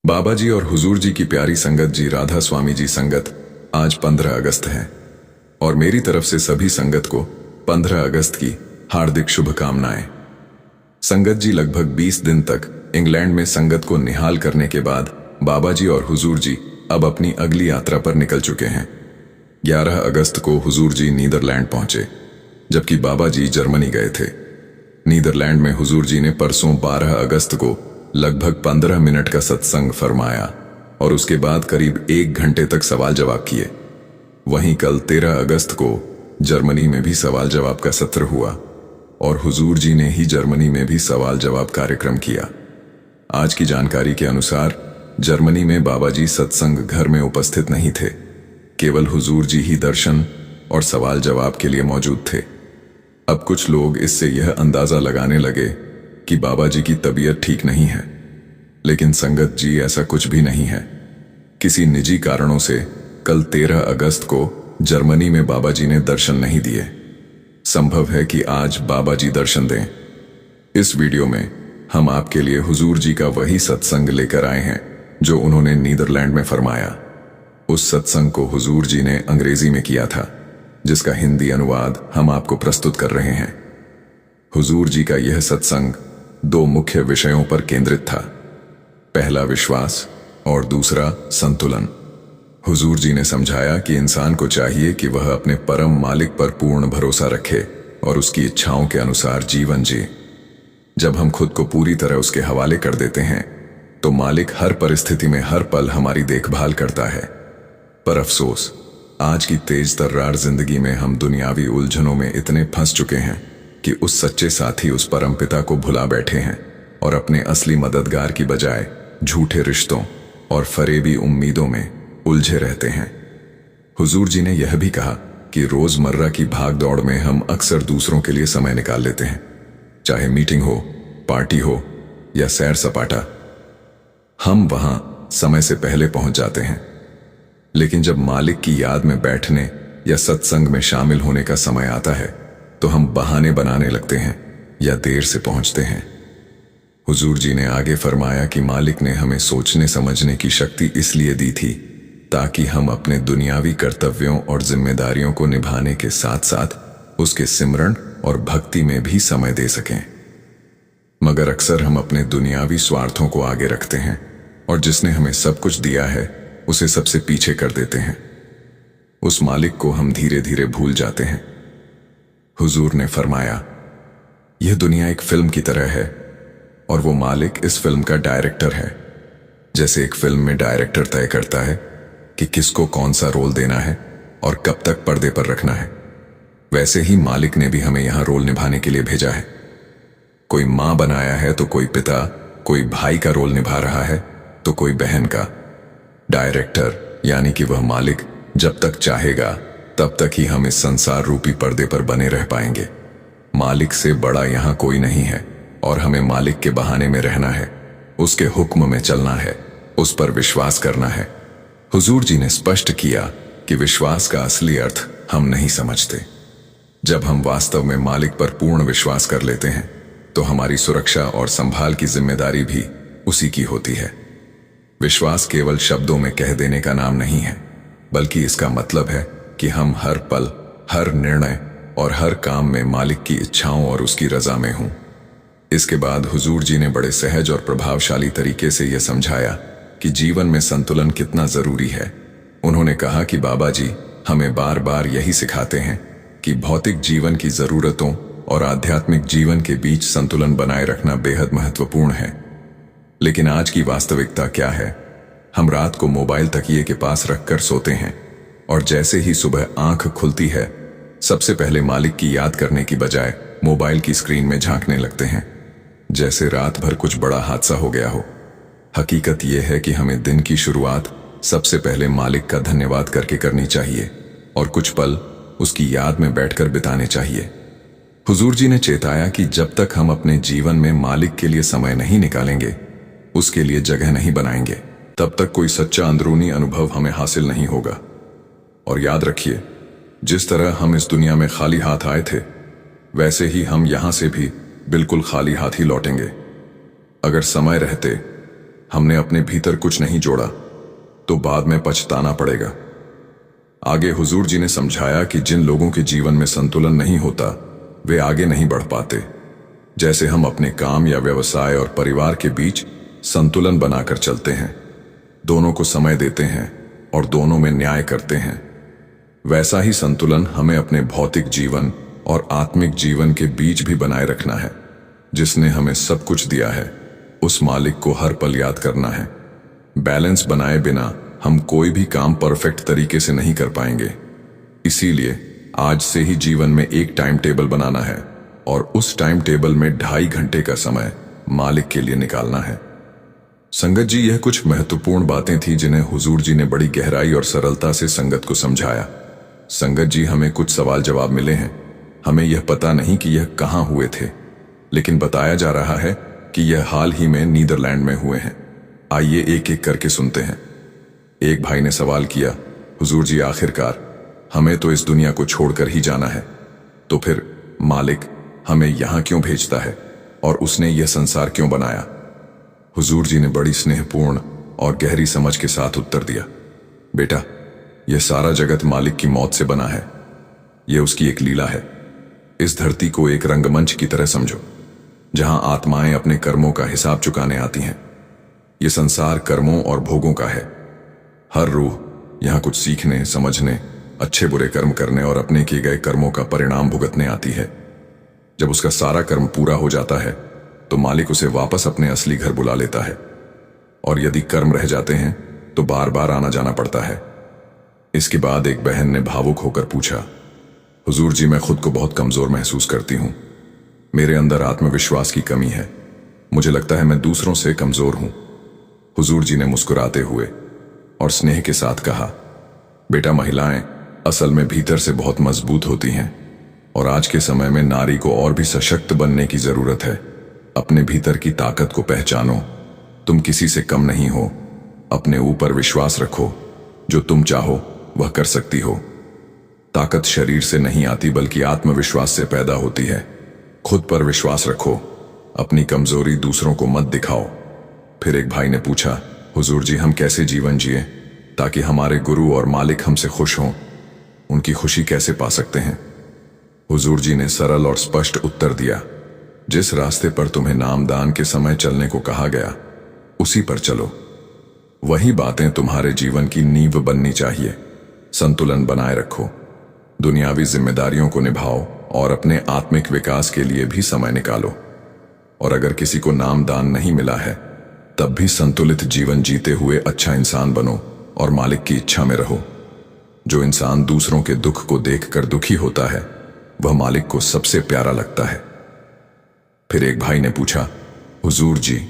बाबा जी और हुजूर जी की प्यारी संगत जी, राधा स्वामी जी संगत, आज 15 अगस्त है और मेरी तरफ से सभी संगत को 15 अगस्त की हार्दिक शुभकामनाएं। संगत जी लगभग 20 दिन तक इंग्लैंड में संगत को निहाल करने के बाद बाबा जी और हुजूर जी अब अपनी अगली यात्रा पर निकल चुके हैं। 11 अगस्त को हुजूर जी नीदरलैंड पहुंचे, जबकि बाबा जी जर्मनी गए थे। नीदरलैंड में हुजूर जी ने परसों 12 अगस्त को लगभग 15 मिनट का सत्संग फरमाया और उसके बाद करीब 1 घंटे तक सवाल जवाब किए। वहीं कल 13 अगस्त को जर्मनी में भी सवाल जवाब का सत्र हुआ और हुजूर जी ने ही जर्मनी में भी सवाल जवाब कार्यक्रम किया। आज की जानकारी के अनुसार जर्मनी में बाबा जी सत्संग घर में उपस्थित नहीं थे, केवल हुजूर जी ही दर्शन और सवाल जवाब के लिए मौजूद थे। अब कुछ लोग इससे यह अंदाजा लगाने लगे कि बाबा जी की तबीयत ठीक नहीं है, लेकिन संगत जी ऐसा कुछ भी नहीं है। किसी निजी कारणों से कल 13 अगस्त को जर्मनी में बाबा जी ने दर्शन नहीं दिए। संभव है कि आज बाबा जी दर्शन दें। इस वीडियो में हम आपके लिए हुजूर जी का वही सत्संग लेकर आए हैं जो उन्होंने नीदरलैंड में फरमाया। उस सत्संग को हुजूर जी ने अंग्रेजी में किया था, जिसका हिंदी अनुवाद हम आपको प्रस्तुत कर रहे हैं। हुजूर जी का यह सत्संग 2 मुख्य विषयों पर केंद्रित था। पहला विश्वास और दूसरा संतुलन। हुजूर जी ने समझाया कि इंसान को चाहिए कि वह अपने परम मालिक पर पूर्ण भरोसा रखे और उसकी इच्छाओं के अनुसार जीवन जिए। जब हम खुद को पूरी तरह उसके हवाले कर देते हैं तो मालिक हर परिस्थिति में हर पल हमारी देखभाल करता है। पर अफसोस, आज की तेज तर्रार जिंदगी में हम दुनियावी उलझनों में इतने फंस चुके हैं कि उस सच्चे साथी, उस परम पिता को भुला बैठे हैं और अपने असली मददगार की बजाय झूठे रिश्तों और फरेबी उम्मीदों में उलझे रहते हैं। हुजूर जी ने यह भी कहा कि रोजमर्रा की भाग दौड़ में हम अक्सर दूसरों के लिए समय निकाल लेते हैं, चाहे मीटिंग हो, पार्टी हो या सैर सपाटा। हम वहां समय से पहले पहुंच जाते हैं, लेकिन जब मालिक की याद में बैठने या सत्संग में शामिल होने का समय आता है तो हम बहाने बनाने लगते हैं या देर से पहुंचते हैं। हुजूर जी ने आगे फरमाया कि मालिक ने हमें सोचने समझने की शक्ति इसलिए दी थी ताकि हम अपने दुनियावी कर्तव्यों और जिम्मेदारियों को निभाने के साथ साथ उसके सिमरन और भक्ति में भी समय दे सकें। मगर अक्सर हम अपने दुनियावी स्वार्थों को आगे रखते हैं और जिसने हमें सब कुछ दिया है उसे सबसे पीछे कर देते हैं। उस मालिक को हम धीरे धीरे भूल जाते हैं। हुजूर ने फरमाया, यह दुनिया एक फिल्म की तरह है और वो मालिक इस फिल्म का डायरेक्टर है। जैसे एक फिल्म में डायरेक्टर तय करता है कि किसको कौन सा रोल देना है और कब तक पर्दे पर रखना है, वैसे ही मालिक ने भी हमें यहां रोल निभाने के लिए भेजा है। कोई मां बनाया है तो कोई पिता, कोई भाई का रोल निभा रहा है तो कोई बहन का। डायरेक्टर यानी कि वह मालिक जब तक चाहेगा तब तक ही हम इस संसार रूपी पर्दे पर बने रह पाएंगे। मालिक से बड़ा यहां कोई नहीं है और हमें मालिक के बहाने में रहना है, उसके हुक्म में चलना है, उस पर विश्वास करना है। हुजूर जी ने स्पष्ट किया कि विश्वास का असली अर्थ हम नहीं समझते। जब हम वास्तव में मालिक पर पूर्ण विश्वास कर लेते हैं तो हमारी सुरक्षा और संभाल की जिम्मेदारी भी उसी की होती है। विश्वास केवल शब्दों में कह देने का नाम नहीं है, बल्कि इसका मतलब है कि हम हर पल, हर निर्णय और हर काम में मालिक की इच्छाओं और उसकी रजा में हों। इसके बाद हुजूर जी ने बड़े सहज और प्रभावशाली तरीके से यह समझाया कि जीवन में संतुलन कितना जरूरी है। उन्होंने कहा कि बाबा जी हमें बार बार यही सिखाते हैं कि भौतिक जीवन की जरूरतों और आध्यात्मिक जीवन के बीच संतुलन बनाए रखना बेहद महत्वपूर्ण है। लेकिन आज की वास्तविकता क्या है? हम रात को मोबाइल तकिए के पास रखकर सोते हैं और जैसे ही सुबह आंख खुलती है सबसे पहले मालिक की याद करने की बजाय मोबाइल की स्क्रीन में झांकने लगते हैं, जैसे रात भर कुछ बड़ा हादसा हो गया हो। हकीकत यह है कि हमें दिन की शुरुआत सबसे पहले मालिक का धन्यवाद करके करनी चाहिए और कुछ पल उसकी याद में बैठकर बिताने चाहिए। हुजूर जी ने चेताया कि जब तक हम अपने जीवन में मालिक के लिए समय नहीं निकालेंगे, उसके लिए जगह नहीं बनाएंगे, तब तक कोई सच्चा अंदरूनी अनुभव हमें हासिल नहीं होगा। और याद रखिए, जिस तरह हम इस दुनिया में खाली हाथ आए थे, वैसे ही हम यहां से भी बिल्कुल खाली हाथ ही लौटेंगे। अगर समय रहते हमने अपने भीतर कुछ नहीं जोड़ा तो बाद में पछताना पड़ेगा। आगे हुजूर जी ने समझाया कि जिन लोगों के जीवन में संतुलन नहीं होता वे आगे नहीं बढ़ पाते। जैसे हम अपने काम या व्यवसाय और परिवार के बीच संतुलन बनाकर चलते हैं, दोनों को समय देते हैं और दोनों में न्याय करते हैं, वैसा ही संतुलन हमें अपने भौतिक जीवन और आत्मिक जीवन के बीच भी बनाए रखना है। जिसने हमें सब कुछ दिया है उस मालिक को हर पल याद करना है। बैलेंस बनाए बिना हम कोई भी काम परफेक्ट तरीके से नहीं कर पाएंगे। इसीलिए आज से ही जीवन में एक टाइम टेबल बनाना है और उस टाइम टेबल में 2.5 घंटे का समय मालिक के लिए निकालना है। संगत जी, यह कुछ महत्वपूर्ण बातें थी जिन्हें हुजूर जी ने बड़ी गहराई और सरलता से संगत को समझाया। संगत जी, हमें कुछ सवाल जवाब मिले हैं। हमें यह पता नहीं कि यह कहां हुए थे, लेकिन बताया जा रहा है कि यह हाल ही में नीदरलैंड में हुए हैं। आइए एक एक करके सुनते हैं। एक भाई ने सवाल किया, हुजूर जी, आखिरकार हमें तो इस दुनिया को छोड़कर ही जाना है, तो फिर मालिक हमें यहां क्यों भेजता है और उसने यह संसार क्यों बनाया? हुजूर जी ने बड़ी स्नेहपूर्ण और गहरी समझ के साथ उत्तर दिया, बेटा, यह सारा जगत मालिक की मौत से बना है। यह उसकी एक लीला है। इस धरती को एक रंगमंच की तरह समझो, जहां आत्माएं अपने कर्मों का हिसाब चुकाने आती हैं। यह संसार कर्मों और भोगों का है। हर रूह यहां कुछ सीखने, समझने, अच्छे बुरे कर्म करने और अपने किए गए कर्मों का परिणाम भुगतने आती है। जब उसका सारा कर्म पूरा हो जाता है तो मालिक उसे वापस अपने असली घर बुला लेता है, और यदि कर्म रह जाते हैं तो बार बार आना जाना पड़ता है। इसके बाद एक बहन ने भावुक होकर पूछा, हुजूर जी, मैं खुद को बहुत कमजोर महसूस करती हूं। मेरे अंदर आत्मविश्वास की कमी है। मुझे लगता है मैं दूसरों से कमजोर हूं। हुजूर जी ने मुस्कुराते हुए और स्नेह के साथ कहा, बेटा, महिलाएं असल में भीतर से बहुत मजबूत होती हैं और आज के समय में नारी को और भी सशक्त बनने की जरूरत है। अपने भीतर की ताकत को पहचानो। तुम किसी से कम नहीं हो। अपने ऊपर विश्वास रखो। जो तुम चाहो वह कर सकती हो। ताकत शरीर से नहीं आती बल्कि आत्मविश्वास से पैदा होती है। खुद पर विश्वास रखो। अपनी कमजोरी दूसरों को मत दिखाओ। फिर एक भाई ने पूछा, हुजूर जी, हम कैसे जीवन जिए ताकि हमारे गुरु और मालिक हमसे खुश हों? उनकी खुशी कैसे पा सकते हैं? हुजूर जी ने सरल और स्पष्ट उत्तर दिया, जिस रास्ते पर तुम्हें नामदान के समय चलने को कहा गया उसी पर चलो। वही बातें तुम्हारे जीवन की नींव बननी चाहिए। संतुलन बनाए रखो। दुनियावी जिम्मेदारियों को निभाओ और अपने आत्मिक विकास के लिए भी समय निकालो। और अगर किसी को नामदान नहीं मिला है तब भी संतुलित जीवन जीते हुए अच्छा इंसान बनो और मालिक की इच्छा में रहो। जो इंसान दूसरों के दुख को देखकर दुखी होता है वह मालिक को सबसे प्यारा लगता है। फिर एक भाई ने पूछा, हुजूर जी,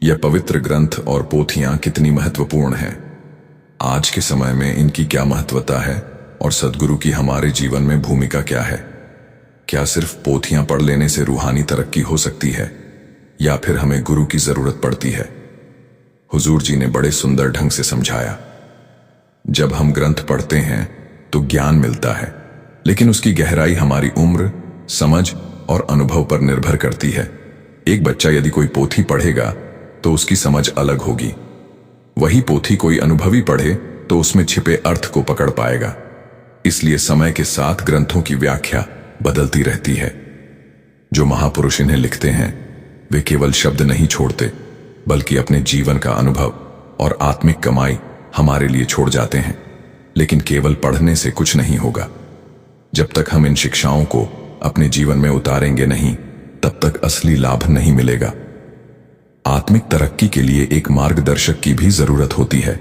यह पवित्र ग्रंथ और पोथियां कितनी महत्वपूर्ण हैं? आज के समय में इनकी क्या महत्वता है और सद्गुरु की हमारे जीवन में भूमिका क्या है? क्या सिर्फ पोथियां पढ़ लेने से रूहानी तरक्की हो सकती है या फिर हमें गुरु की जरूरत पड़ती है? हुजूर जी ने बड़े सुंदर ढंग से समझाया, जब हम ग्रंथ पढ़ते हैं तो ज्ञान मिलता है, लेकिन उसकी गहराई हमारी उम्र, समझ और अनुभव पर निर्भर करती है। एक बच्चा यदि कोई पोथी पढ़ेगा तो उसकी समझ अलग होगी। वही पोथी कोई अनुभवी पढ़े तो उसमें छिपे अर्थ को पकड़ पाएगा। इसलिए समय के साथ ग्रंथों की व्याख्या बदलती रहती है। जो महापुरुष इन्हें लिखते हैं वे केवल शब्द नहीं छोड़ते बल्कि अपने जीवन का अनुभव और आत्मिक कमाई हमारे लिए छोड़ जाते हैं। लेकिन केवल पढ़ने से कुछ नहीं होगा। जब तक हम इन शिक्षाओं को अपने जीवन में उतारेंगे नहीं तब तक असली लाभ नहीं मिलेगा। आत्मिक तरक्की के लिए एक मार्गदर्शक की भी जरूरत होती है।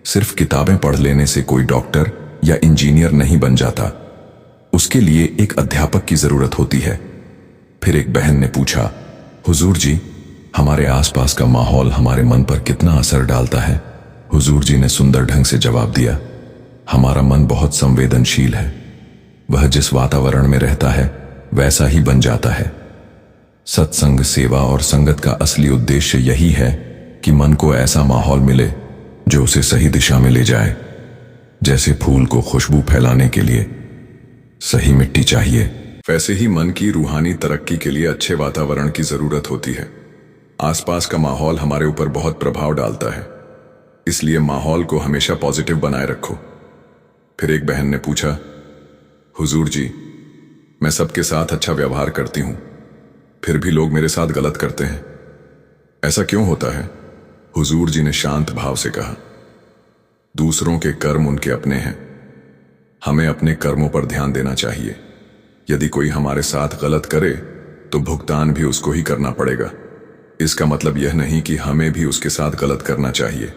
सिर्फ किताबें पढ़ लेने से कोई डॉक्टर या इंजीनियर नहीं बन जाता। उसके लिए एक अध्यापक की जरूरत होती है। फिर एक बहन ने पूछा, हुजूर जी, हमारे आसपास का माहौल हमारे मन पर कितना असर डालता है? हुजूर जी ने सुंदर ढंग से जवाब दिया, हमारा मन बहुत संवेदनशील है। वह जिस वातावरण में रहता है वैसा ही बन जाता है। सत्संग, सेवा और संगत का असली उद्देश्य यही है कि मन को ऐसा माहौल मिले जो उसे सही दिशा में ले जाए। जैसे फूल को खुशबू फैलाने के लिए सही मिट्टी चाहिए, वैसे ही मन की रूहानी तरक्की के लिए अच्छे वातावरण की जरूरत होती है। आसपास का माहौल हमारे ऊपर बहुत प्रभाव डालता है, इसलिए माहौल को हमेशा पॉजिटिव बनाए रखो। फिर एक बहन ने पूछा, हुजूर जी, मैं सबके साथ अच्छा व्यवहार करती हूं, फिर भी लोग मेरे साथ गलत करते हैं, ऐसा क्यों होता है? हुजूर जी ने शांत भाव से कहा, दूसरों के कर्म उनके अपने हैं, हमें अपने कर्मों पर ध्यान देना चाहिए। यदि कोई हमारे साथ गलत करे तो भुगतान भी उसको ही करना पड़ेगा। इसका मतलब यह नहीं कि हमें भी उसके साथ गलत करना चाहिए।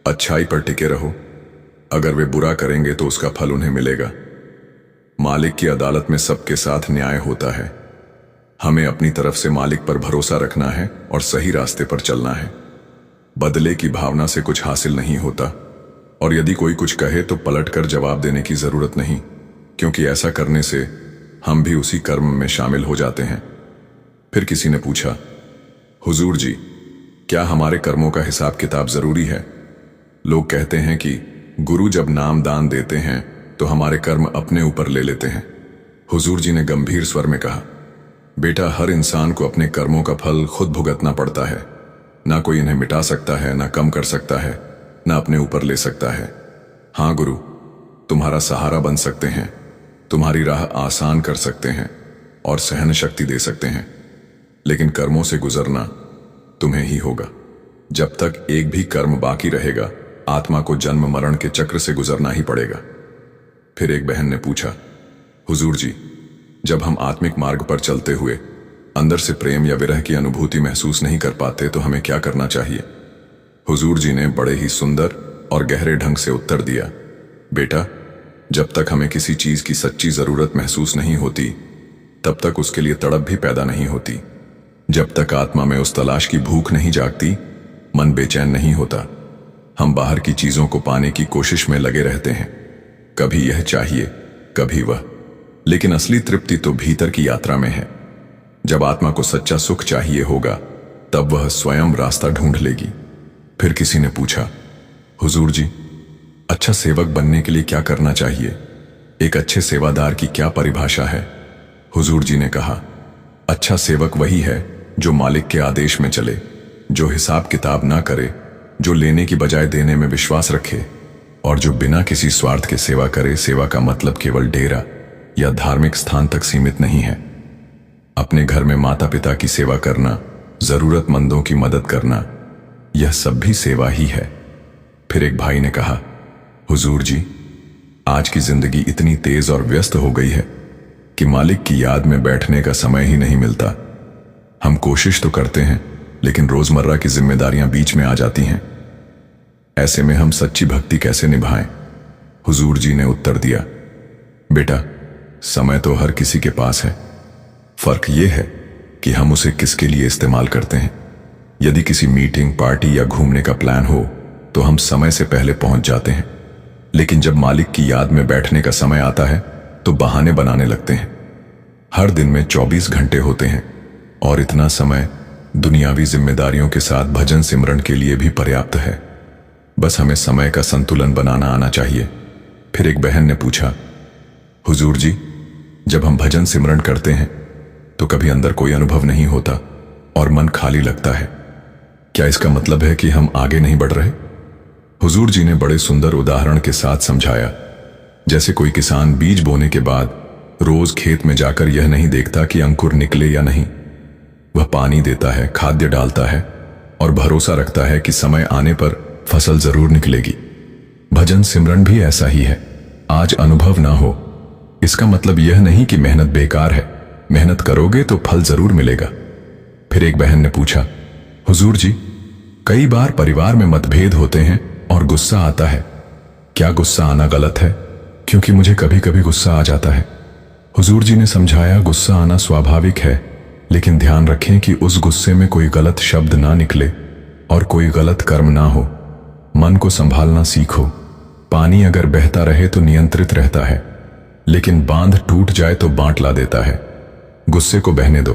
अच्छाई पर टिके रहो, अगर वे बुरा करेंगे तो उसका फल उन्हें मिलेगा। मालिक की अदालत में सबके साथ न्याय होता है। हमें अपनी तरफ से मालिक पर भरोसा रखना है और सही रास्ते पर चलना है। बदले की भावना से कुछ हासिल नहीं होता, और यदि कोई कुछ कहे तो पलटकर जवाब देने की जरूरत नहीं, क्योंकि ऐसा करने से हम भी उसी कर्म में शामिल हो जाते हैं। फिर किसी ने पूछा, हुजूर जी, क्या हमारे कर्मों का हिसाब किताब जरूरी है? लोग कहते हैं कि गुरु जब नाम दान देते हैं तो हमारे कर्म अपने ऊपर ले लेते हैं। हुजूर जी ने गंभीर स्वर में कहा, बेटा, हर इंसान को अपने कर्मों का फल खुद भुगतना पड़ता है। ना कोई इन्हें मिटा सकता है, ना कम कर सकता है, ना अपने ऊपर ले सकता है। हाँ गुरु, तुम्हारा सहारा बन सकते हैं, तुम्हारी राह आसान कर सकते हैं और सहन शक्ति दे सकते हैं, लेकिन कर्मों से गुजरना तुम्हें ही होगा। जब तक एक भी कर्म बाकी रहेगा, आत्मा को जन्म मरण के चक्र से गुजरना ही पड़ेगा। फिर एक बहन ने पूछा, हुजूर जी, जब हम आत्मिक मार्ग पर चलते हुए अंदर से प्रेम या विरह की अनुभूति महसूस नहीं कर पाते तो हमें क्या करना चाहिए? हुजूर जी ने बड़े ही सुंदर और गहरे ढंग से उत्तर दिया, बेटा, जब तक हमें किसी चीज की सच्ची जरूरत महसूस नहीं होती, तब तक उसके लिए तड़प भी पैदा नहीं होती। जब तक आत्मा में उस तलाश की भूख नहीं जागती, मन बेचैन नहीं होता। हम बाहर की चीजों को पाने की कोशिश में लगे रहते हैं, कभी यह चाहिए, कभी वह, लेकिन असली तृप्ति तो भीतर की यात्रा में है। जब आत्मा को सच्चा सुख चाहिए होगा, तब वह स्वयं रास्ता ढूंढ लेगी। फिर किसी ने पूछा, हुजूर जी, अच्छा सेवक बनने के लिए क्या करना चाहिए? एक अच्छे सेवादार की क्या परिभाषा है? हुजूर जी ने कहा, अच्छा सेवक वही है जो मालिक के आदेश में चले, जो हिसाब किताब ना करे, जो लेने की बजाय देने में विश्वास रखे, और जो बिना किसी स्वार्थ के सेवा करे। सेवा का मतलब केवल डेरा या धार्मिक स्थान तक सीमित नहीं है। अपने घर में माता पिता की सेवा करना, जरूरतमंदों की मदद करना, यह सब भी सेवा ही है। फिर एक भाई ने कहा, हुजूर जी, आज की जिंदगी इतनी तेज और व्यस्त हो गई है कि मालिक की याद में बैठने का समय ही नहीं मिलता। हम कोशिश तो करते हैं, लेकिन रोजमर्रा की जिम्मेदारियां बीच में आ जाती हैं। ऐसे में हम सच्ची भक्ति कैसे निभाएं? हुजूर जी ने उत्तर दिया, बेटा, समय तो हर किसी के पास है, फर्क यह है कि हम उसे किसके लिए इस्तेमाल करते हैं। यदि किसी मीटिंग, पार्टी या घूमने का प्लान हो तो हम समय से पहले पहुंच जाते हैं, लेकिन जब मालिक की याद में बैठने का समय आता है तो बहाने बनाने लगते हैं। हर दिन में 24 घंटे होते हैं, और इतना समय दुनियावी जिम्मेदारियों के साथ भजन सिमरन के लिए भी पर्याप्त है। बस हमें समय का संतुलन बनाना आना चाहिए। फिर एक बहन ने पूछा, हुजूर जी, जब हम भजन सिमरन करते हैं तो कभी अंदर कोई अनुभव नहीं होता और मन खाली लगता है, क्या इसका मतलब है कि हम आगे नहीं बढ़ रहे? हुजूर जी ने बड़े सुंदर उदाहरण के साथ समझाया, जैसे कोई किसान बीज बोने के बाद रोज खेत में जाकर यह नहीं देखता कि अंकुर निकले या नहीं। वह पानी देता है, खाद्य डालता है और भरोसा रखता है कि समय आने पर फसल जरूर निकलेगी। भजन सिमरन भी ऐसा ही है। आज अनुभव ना हो, इसका मतलब यह नहीं कि मेहनत बेकार है। मेहनत करोगे तो फल जरूर मिलेगा। फिर एक बहन ने पूछा, हुजूर जी, कई बार परिवार में मतभेद होते हैं और गुस्सा आता है, क्या गुस्सा आना गलत है? क्योंकि मुझे कभी कभी गुस्सा आ जाता है। हुजूर जी ने समझाया, गुस्सा आना स्वाभाविक है, लेकिन ध्यान रखें कि उस गुस्से में कोई गलत शब्द ना निकले और कोई गलत कर्म ना हो। मन को संभालना सीखो। पानी अगर बहता रहे तो नियंत्रित रहता है, लेकिन बांध टूट जाए तो बांट ला देता है। गुस्से को बहने दो,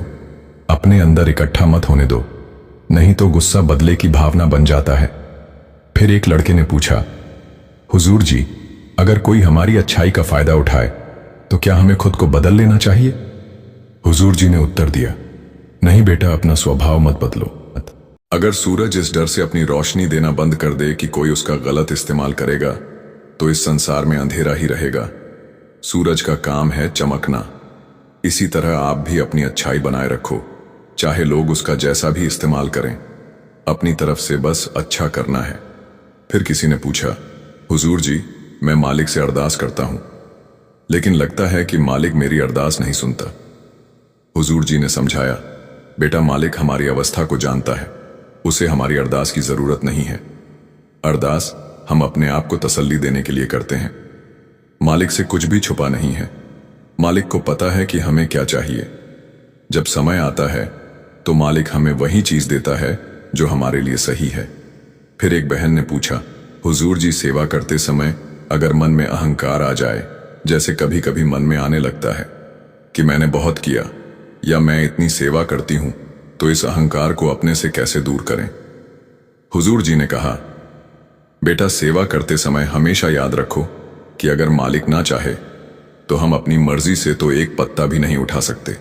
अपने अंदर इकट्ठा मत होने दो, नहीं तो गुस्सा बदले की भावना बन जाता है। फिर एक लड़के ने पूछा, हुजूर जी, अगर कोई हमारी अच्छाई का फायदा उठाए तो क्या हमें खुद को बदल लेना चाहिए? हुजूर जी ने उत्तर दिया, नहीं बेटा, अपना स्वभाव मत बदलो। अगर सूरज इस डर से अपनी रोशनी देना बंद कर दे कि कोई उसका गलत इस्तेमाल करेगा, तो इस संसार में अंधेरा ही रहेगा। सूरज का काम है चमकना। इसी तरह आप भी अपनी अच्छाई बनाए रखो, चाहे लोग उसका जैसा भी इस्तेमाल करें। अपनी तरफ से बस अच्छा करना है। फिर किसी ने पूछा, हुजूर जी, मैं मालिक से अरदास करता हूं, लेकिन लगता है कि मालिक मेरी अरदास नहीं सुनता। हुजूर जी ने समझाया, बेटा, मालिक हमारी अवस्था को जानता है, उसे हमारी अरदास की जरूरत नहीं है। अरदास हम अपने आप को तसल्ली देने के लिए करते हैं। मालिक से कुछ भी छुपा नहीं है। मालिक को पता है कि हमें क्या चाहिए। जब समय आता है तो मालिक हमें वही चीज देता है जो हमारे लिए सही है। फिर एक बहन ने पूछा, हुजूर जी, सेवा करते समय अगर मन में अहंकार आ जाए, जैसे कभी कभी मन में आने लगता है कि मैंने बहुत किया या मैं इतनी सेवा करती हूं, तो इस अहंकार को अपने से कैसे दूर करें? हुजूर जी ने कहा, बेटा, सेवा करते समय हमेशा याद रखो कि अगर मालिक ना चाहे तो हम अपनी मर्जी से तो एक पत्ता भी नहीं उठा सकते।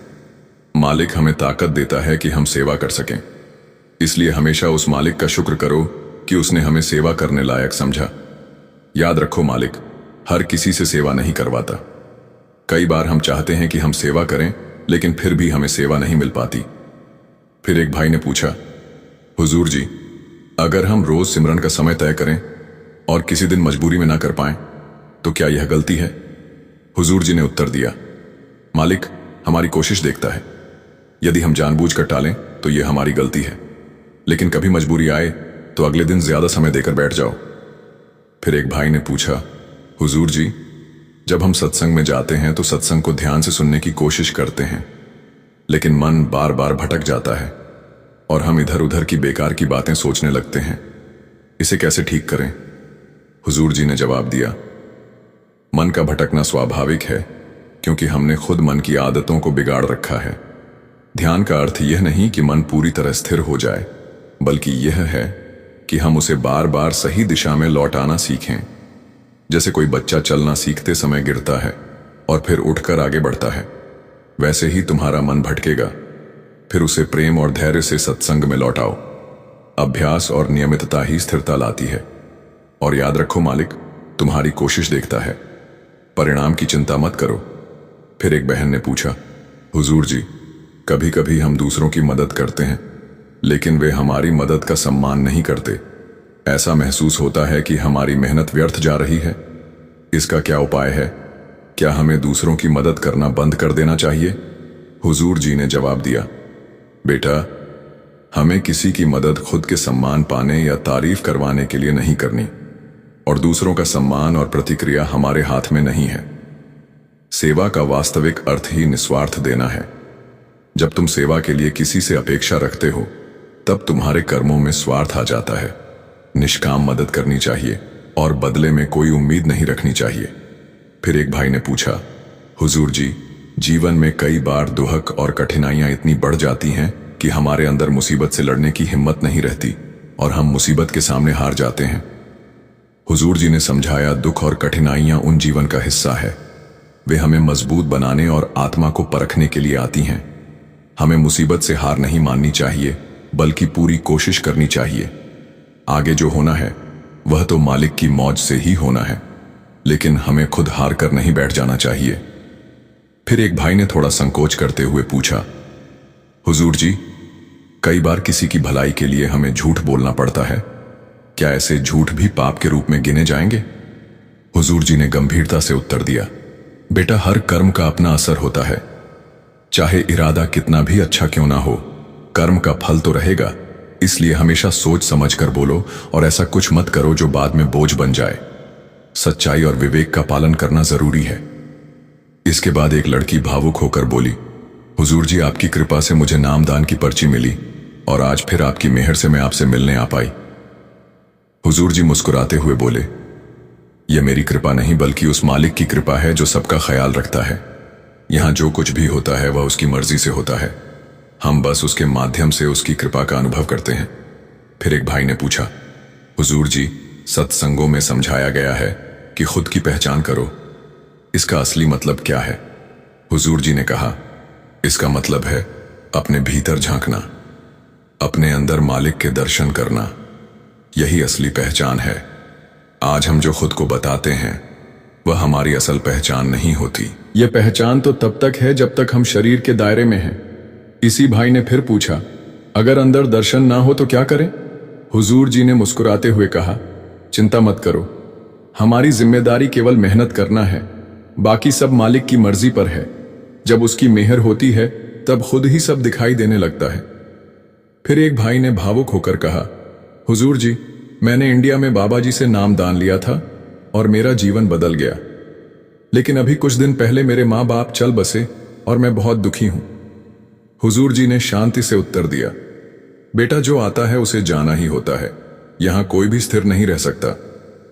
मालिक हमें ताकत देता है कि हम सेवा कर सकें। इसलिए हमेशा उस मालिक का शुक्र करो कि उसने हमें सेवा करने लायक समझा। याद रखो, मालिक हर किसी से सेवा नहीं करवाता। कई बार हम चाहते हैं कि हम सेवा करें, लेकिन फिर भी हमें सेवा नहीं मिल पाती। फिर एक भाई ने पूछा, हुजूर जी, अगर हम रोज सिमरन का समय तय करें और किसी दिन मजबूरी में ना कर पाएं, तो क्या यह गलती है? हुजूर जी ने उत्तर दिया, मालिक हमारी कोशिश देखता है। यदि हम जानबूझकर टालें तो यह हमारी गलती है, लेकिन कभी मजबूरी आए तो अगले दिन ज्यादा समय देकर बैठ जाओ। फिर एक भाई ने पूछा, हुजूर जी, जब हम सत्संग में जाते हैं तो सत्संग को ध्यान से सुनने की कोशिश करते हैं, लेकिन मन बार बार भटक जाता है और हम इधर उधर की बेकार की बातें सोचने लगते हैं। इसे कैसे ठीक करें? हुजूर जी ने जवाब दिया, मन का भटकना स्वाभाविक है, क्योंकि हमने खुद मन की आदतों को बिगाड़ रखा है। ध्यान का अर्थ यह नहीं कि मन पूरी तरह स्थिर हो जाए, बल्कि यह है कि हम उसे बार बार सही दिशा में लौटाना सीखें। जैसे कोई बच्चा चलना सीखते समय गिरता है और फिर उठकर आगे बढ़ता है, वैसे ही तुम्हारा मन भटकेगा। फिर उसे प्रेम और धैर्य से सत्संग में लौटाओ। अभ्यास और नियमितता ही स्थिरता लाती है। और याद रखो, मालिक तुम्हारी कोशिश देखता है, परिणाम की चिंता मत करो। फिर एक बहन ने पूछा, हुजूर जी, कभी कभी हम दूसरों की मदद करते हैं, लेकिन वे हमारी मदद का सम्मान नहीं करते। ऐसा महसूस होता है कि हमारी मेहनत व्यर्थ जा रही है। इसका क्या उपाय है? क्या हमें दूसरों की मदद करना बंद कर देना चाहिए? हुजूर जी ने जवाब दिया, बेटा, हमें किसी की मदद खुद के सम्मान पाने या तारीफ करवाने के लिए नहीं करनी, और दूसरों का सम्मान और प्रतिक्रिया हमारे हाथ में नहीं है। सेवा का वास्तविक अर्थ ही निस्वार्थ देना है। जब तुम सेवा के लिए किसी से अपेक्षा रखते हो, तब तुम्हारे कर्मों में स्वार्थ आ जाता है। निष्काम मदद करनी चाहिए और बदले में कोई उम्मीद नहीं रखनी चाहिए। फिर एक भाई ने पूछा, हुजूर जी, जीवन में कई बार दुहक और कठिनाइयां इतनी बढ़ जाती हैं कि हमारे अंदर मुसीबत से लड़ने की हिम्मत नहीं रहती और हम मुसीबत के सामने हार जाते हैं। हुजूर जी ने समझाया, दुख और कठिनाइयां उन जीवन का हिस्सा है। वे हमें मजबूत बनाने और आत्मा को परखने के लिए आती हैं। हमें मुसीबत से हार नहीं माननी चाहिए, बल्कि पूरी कोशिश करनी चाहिए। आगे जो होना है वह तो मालिक की मौज से ही होना है, लेकिन हमें खुद हार कर नहीं बैठ जाना चाहिए। फिर एक भाई ने थोड़ा संकोच करते हुए पूछा, हुजूर जी, कई बार किसी की भलाई के लिए हमें झूठ बोलना पड़ता है। क्या ऐसे झूठ भी पाप के रूप में गिने जाएंगे? हुजूर जी ने गंभीरता से उत्तर दिया, बेटा, हर कर्म का अपना असर होता है। चाहे इरादा कितना भी अच्छा क्यों ना हो, कर्म का फल तो रहेगा। इसलिए हमेशा सोच समझ कर बोलो और ऐसा कुछ मत करो जो बाद में बोझ बन जाए। सच्चाई और विवेक का पालन करना जरूरी है। इसके बाद एक लड़की भावुक होकर बोली, हुजूर जी, आपकी कृपा से मुझे नामदान की पर्ची मिली और आज फिर आपकी मेहर से मैं आपसे मिलने आ पाई। हुजूर जी मुस्कुराते हुए बोले, यह मेरी कृपा नहीं बल्कि उस मालिक की कृपा है जो सबका ख्याल रखता है। यहां जो कुछ भी होता है वह उसकी मर्जी से होता है। हम बस उसके माध्यम से उसकी कृपा का अनुभव करते हैं। फिर एक भाई ने पूछा, हुजूर जी, सत्संगों में समझाया गया है कि खुद की पहचान करो, इसका असली मतलब क्या है? हुजूर जी ने कहा, इसका मतलब है अपने भीतर झांकना। अपने अंदर मालिक के दर्शन करना, यही असली पहचान है। आज हम जो खुद को बताते हैं वह हमारी असल पहचान नहीं होती। यह पहचान तो तब तक है जब तक हम शरीर के दायरे में हैं। इसी भाई ने फिर पूछा, अगर अंदर दर्शन ना हो तो क्या करें? हुजूर जी ने मुस्कुराते हुए कहा, चिंता मत करो, हमारी जिम्मेदारी केवल मेहनत करना है, बाकी सब मालिक की मर्जी पर है। जब उसकी मेहर होती है तब खुद ही सब दिखाई देने लगता है। फिर एक भाई ने भावुक होकर कहा, हुजूर जी, मैंने इंडिया में बाबा जी से नाम दान लिया था और मेरा जीवन बदल गया, लेकिन अभी कुछ दिन पहले मेरे माँ बाप चल बसे और मैं बहुत दुखी हूं। हुजूर जी ने शांति से उत्तर दिया, बेटा, जो आता है उसे जाना ही होता है। यहां कोई भी स्थिर नहीं रह सकता,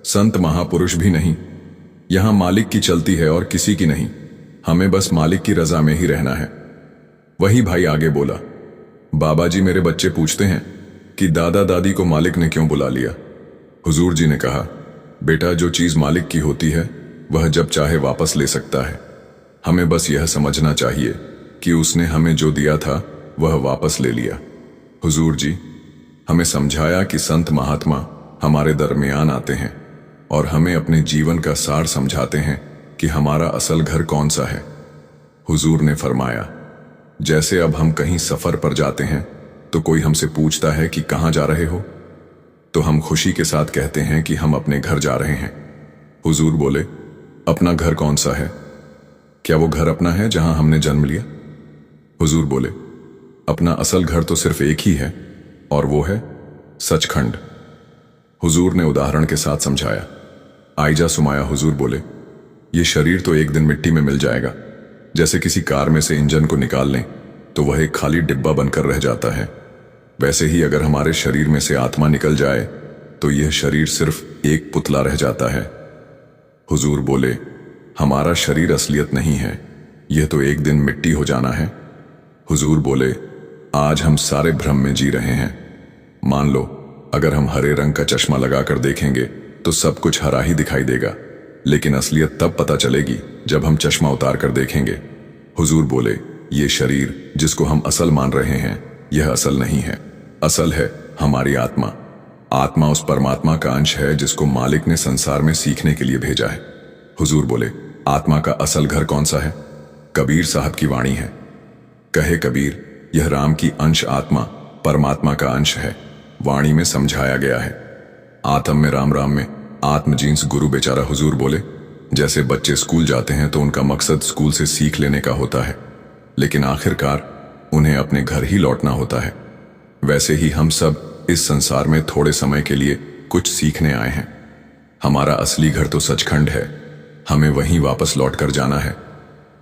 संत महापुरुष भी नहीं। यहां मालिक की चलती है और किसी की नहीं। हमें बस मालिक की रजा में ही रहना है। वही भाई आगे बोला, बाबा जी, मेरे बच्चे पूछते हैं कि दादा दादी को मालिक ने क्यों बुला लिया? हुजूर जी ने कहा, बेटा, जो चीज मालिक की होती है वह जब चाहे वापस ले सकता है। हमें बस यह समझना चाहिए कि उसने हमें जो दिया था वह वापस ले लिया। हुजूर जी हमें समझाया कि संत महात्मा हमारे दरमियान आते हैं और हमें अपने जीवन का सार समझाते हैं कि हमारा असल घर कौन सा है। हुजूर ने फरमाया, जैसे अब हम कहीं सफर पर जाते हैं तो कोई हमसे पूछता है कि कहां जा रहे हो, तो हम खुशी के साथ कहते हैं कि हम अपने घर जा रहे हैं। हुजूर बोले, अपना घर कौन सा है? क्या वो घर अपना है जहां हमने जन्म लिया? हुजूर बोले, अपना असल घर तो सिर्फ एक ही है और वो है सचखंड। हुजूर ने उदाहरण के साथ समझाया। आइजा सुमाया हुजूर बोले, ये शरीर तो एक दिन मिट्टी में मिल जाएगा। जैसे किसी कार में से इंजन को निकाल लें तो वह एक खाली डिब्बा बनकर रह जाता है, वैसे ही अगर हमारे शरीर में से आत्मा निकल जाए तो यह शरीर सिर्फ एक पुतला रह जाता है। हुजूर बोले, हमारा शरीर असलियत नहीं है, यह तो एक दिन मिट्टी हो जाना है। हुजूर बोले, आज हम सारे भ्रम में जी रहे हैं। मान लो अगर हम हरे रंग का चश्मा लगाकर देखेंगे तो सब कुछ हरा ही दिखाई देगा, लेकिन असलियत तब पता चलेगी जब हम चश्मा उतार कर देखेंगे। हुजूर बोले, ये शरीर जिसको हम असल मान रहे हैं यह असल नहीं है, असल है हमारी आत्मा। आत्मा उस परमात्मा का अंश है जिसको मालिक ने संसार में सीखने के लिए भेजा है। हुजूर बोले, आत्मा का असल घर कौन सा है? कबीर साहब की वाणी है। कहे कबीर, यह राम की अंश आत्मा परमात्मा का अंश है। वाणी में समझाया गया है। आत्म में राम, राम में आत्म जींस गुरु बेचारा। हुजूर बोले, जैसे बच्चे स्कूल जाते हैं तो उनका मकसद स्कूल से सीख लेने का होता है, लेकिन आखिरकार उन्हें अपने घर ही लौटना होता है, वैसे ही हम सब इस संसार में थोड़े समय के लिए कुछ सीखने आए हैं। हमारा असली घर तो सचखंड है, हमें वहीं वापस लौट कर जाना है।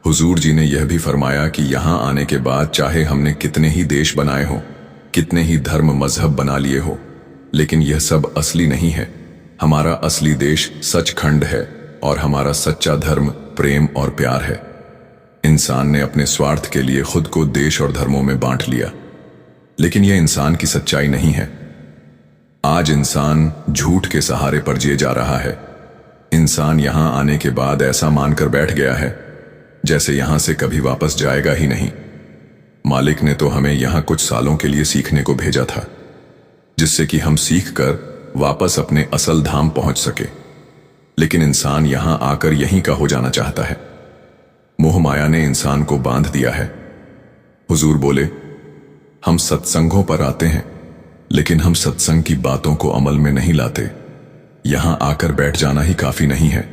हुजूर जी ने यह भी फरमाया कि यहां आने के बाद चाहे हमने कितने ही देश बनाए हो, कितने ही धर्म मजहब बना लिए हो, लेकिन यह सब असली नहीं है। हमारा असली देश सचखंड है और हमारा सच्चा धर्म प्रेम और प्यार है। इंसान ने अपने स्वार्थ के लिए खुद को देश और धर्मों में बांट लिया, लेकिन यह इंसान की सच्चाई नहीं है। आज इंसान झूठ के सहारे पर जिए जा रहा है। इंसान यहां आने के बाद ऐसा मानकर बैठ गया है जैसे यहां से कभी वापस जाएगा ही नहीं। मालिक ने तो हमें यहां कुछ सालों के लिए सीखने को भेजा था, जिससे कि हम सीखकर वापस अपने असल धाम पहुंच सके, लेकिन इंसान यहां आकर यहीं का हो जाना चाहता है। मोह माया ने इंसान को बांध दिया है। हुजूर बोले, हम सत्संगों पर आते हैं, लेकिन हम सत्संग की बातों को अमल में नहीं लाते। यहां आकर बैठ जाना ही काफी नहीं है,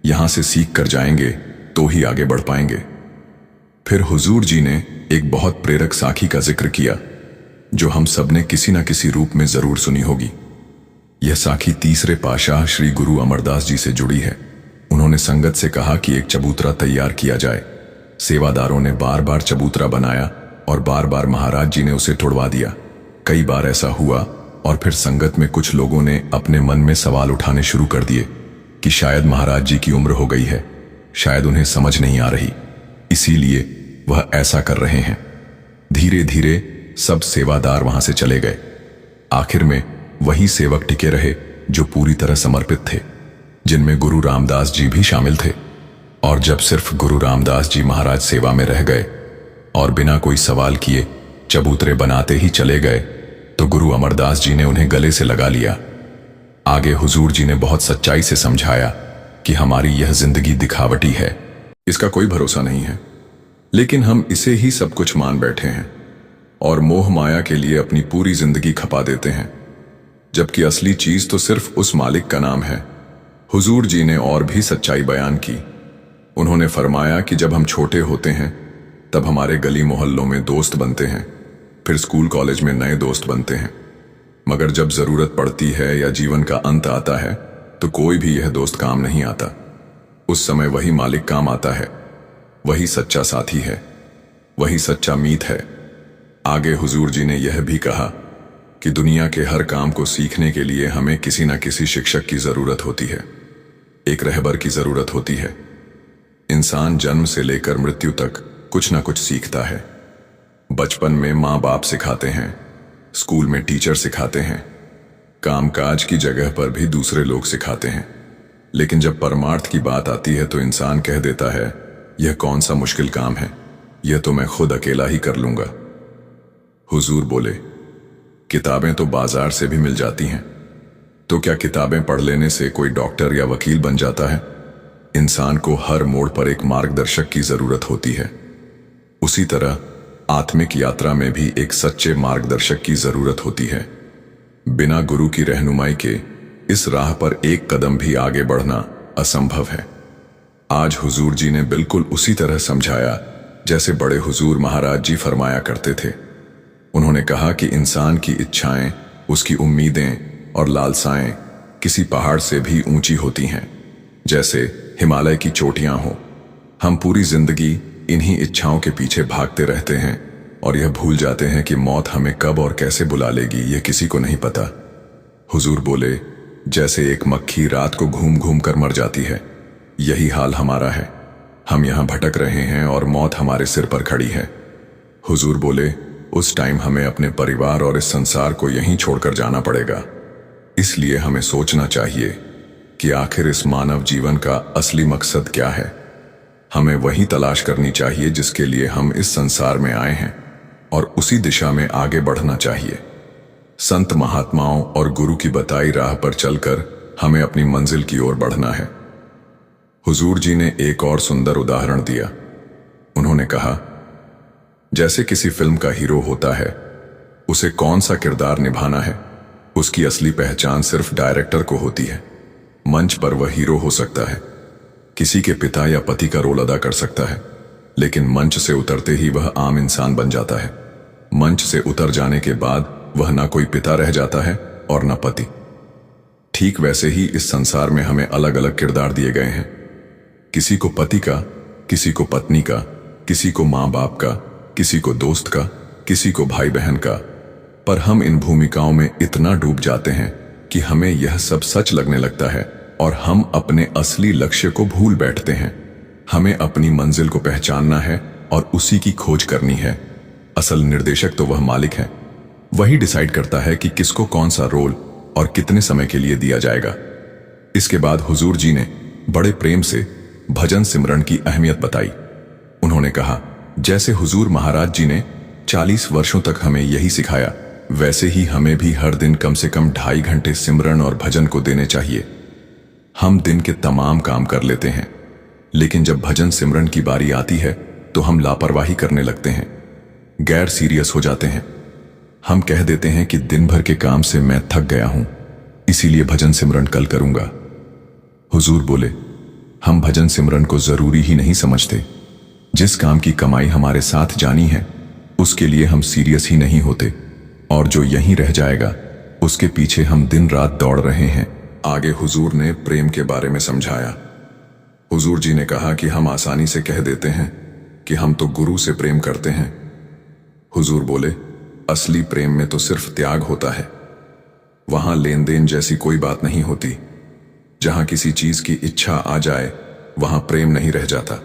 यहां से सीख कर जाएंगे तो ही आगे बढ़ पाएंगे। फिर हुजूर जी ने एक बहुत प्रेरक साखी का जिक्र किया, जो हम सब ने किसी न किसी रूप में जरूर सुनी होगी। यह साखी तीसरे पाशाह श्री गुरु अमरदास जी से जुड़ी है। उन्होंने संगत से कहा कि एक चबूतरा तैयार किया जाए। सेवादारों ने बार बार चबूतरा बनाया और बार बार महाराज जी ने उसे तोड़वा दिया। कई बार ऐसा हुआ और फिर संगत में कुछ लोगों ने अपने मन में सवाल उठाने शुरू कर दिए कि शायद महाराज जी की उम्र हो गई है, शायद उन्हें समझ नहीं आ रही, इसीलिए वह ऐसा कर रहे हैं। धीरे धीरे सब सेवादार वहां से चले गए। आखिर में वही सेवक टिके रहे जो पूरी तरह समर्पित थे, जिनमें गुरु रामदास जी भी शामिल थे। और जब सिर्फ गुरु रामदास जी महाराज सेवा में रह गए और बिना कोई सवाल किए चबूतरे बनाते ही चले गए तो गुरु अमरदास जी ने उन्हें गले से लगा लिया। आगे हुजूर जी ने बहुत सच्चाई से समझाया कि हमारी यह जिंदगी दिखावटी है, इसका कोई भरोसा नहीं है, लेकिन हम इसे ही सब कुछ मान बैठे हैं और मोह माया के लिए अपनी पूरी जिंदगी खपा देते हैं, जबकि असली चीज तो सिर्फ उस मालिक का नाम है। हुजूर जी ने और भी सच्चाई बयान की। उन्होंने फरमाया कि जब हम छोटे होते हैं तब हमारे गली मोहल्लों में दोस्त बनते हैं, फिर स्कूल कॉलेज में नए दोस्त बनते हैं, मगर जब जरूरत पड़ती है या जीवन का अंत आता है तो कोई भी यह दोस्त काम नहीं आता। उस समय वही मालिक काम आता है, वही सच्चा साथी है, वही सच्चा मीत है। आगे हुजूर जी ने यह भी कहा कि दुनिया के हर काम को सीखने के लिए हमें किसी न किसी शिक्षक की जरूरत होती है, एक रहबर की जरूरत होती है। इंसान जन्म से लेकर मृत्यु तक कुछ न कुछ सीखता है। बचपन में माँ बाप सिखाते हैं, स्कूल में टीचर सिखाते हैं, कामकाज की जगह पर भी दूसरे लोग सिखाते हैं, लेकिन जब परमार्थ की बात आती है तो इंसान कह देता है, यह कौन सा मुश्किल काम है, यह तो मैं खुद अकेला ही कर लूंगा। हुजूर बोले, किताबें तो बाजार से भी मिल जाती हैं, तो क्या किताबें पढ़ लेने से कोई डॉक्टर या वकील बन जाता है? इंसान को हर मोड़ पर एक मार्गदर्शक की जरूरत होती है। उसी तरह आत्मिक यात्रा में भी एक सच्चे मार्गदर्शक की जरूरत होती है। बिना गुरु की रहनुमाई के इस राह पर एक कदम भी आगे बढ़ना असंभव है। आज हुजूर जी ने बिल्कुल उसी तरह समझाया जैसे बड़े हुजूर महाराज जी फरमाया करते थे। उन्होंने कहा कि इंसान की इच्छाएं, उसकी उम्मीदें और लालसाएं किसी पहाड़ से भी ऊंची होती हैं, जैसे हिमालय की चोटियां हो। हम पूरी जिंदगी इन्हीं इच्छाओं के पीछे भागते रहते हैं और यह भूल जाते हैं कि मौत हमें कब और कैसे बुला लेगी, यह किसी को नहीं पता। हुजूर बोले, जैसे एक मक्खी रात को घूम घूम कर मर जाती है, यही हाल हमारा है। हम यहां भटक रहे हैं और मौत हमारे सिर पर खड़ी है। हुजूर बोले, उस टाइम हमें अपने परिवार और इस संसार को यहीं छोड़कर जाना पड़ेगा। इसलिए हमें सोचना चाहिए कि आखिर इस मानव जीवन का असली मकसद क्या है। हमें वही तलाश करनी चाहिए जिसके लिए हम इस संसार में आए हैं और उसी दिशा में आगे बढ़ना चाहिए। संत महात्माओं और गुरु की बताई राह पर चलकर हमें अपनी मंजिल की ओर बढ़ना है। हुजूर जी ने एक और सुंदर उदाहरण दिया। उन्होंने कहा, जैसे किसी फिल्म का हीरो होता है, उसे कौन सा किरदार निभाना है, उसकी असली पहचान सिर्फ डायरेक्टर को होती है। मंच पर वह हीरो हो सकता है, किसी के पिता या पति का रोल अदा कर सकता है, लेकिन मंच से उतरते ही वह आम इंसान बन जाता है। मंच से उतर जाने के बाद वह ना कोई पिता रह जाता है और ना पति। ठीक वैसे ही इस संसार में हमें अलग अलग किरदार दिए गए हैं, किसी को पति का, किसी को पत्नी का, किसी को माँ बाप का, किसी को दोस्त का, किसी को भाई बहन का। पर हम इन भूमिकाओं में इतना डूब जाते हैं कि हमें यह सब सच लगने लगता है और हम अपने असली लक्ष्य को भूल बैठते हैं। हमें अपनी मंजिल को पहचानना है और उसी की खोज करनी है। असल निर्देशक तो वह मालिक है, वही डिसाइड करता है कि किसको कौन सा रोल और कितने समय के लिए दिया जाएगा। इसके बाद हुजूर जी ने बड़े प्रेम से भजन सिमरन की अहमियत बताई। उन्होंने कहा, जैसे हुजूर महाराज जी ने 40 वर्षों तक हमें यही सिखाया, वैसे ही हमें भी हर दिन कम से कम 2.5 घंटे सिमरन और भजन को देने चाहिए। हम दिन के तमाम काम कर लेते हैं, लेकिन जब भजन सिमरन की बारी आती है तो हम लापरवाही करने लगते हैं, गैर सीरियस हो जाते हैं। हम कह देते हैं कि दिन भर के काम से मैं थक गया हूं, इसीलिए भजन सिमरन कल करूंगा। हुजूर बोले, हम भजन सिमरन को जरूरी ही नहीं समझते। जिस काम की कमाई हमारे साथ जानी है उसके लिए हम सीरियस ही नहीं होते, और जो यहीं रह जाएगा उसके पीछे हम दिन रात दौड़ रहे हैं। आगे हुजूर ने प्रेम के बारे में समझाया। हुजूर जी ने कहा कि हम आसानी से कह देते हैं कि हम तो गुरु से प्रेम करते हैं। हुजूर बोले, असली प्रेम में तो सिर्फ त्याग होता है। वहां लेन देन जैसी कोई बात नहीं होती। जहां किसी चीज की इच्छा आ जाए वहां प्रेम नहीं रह जाता।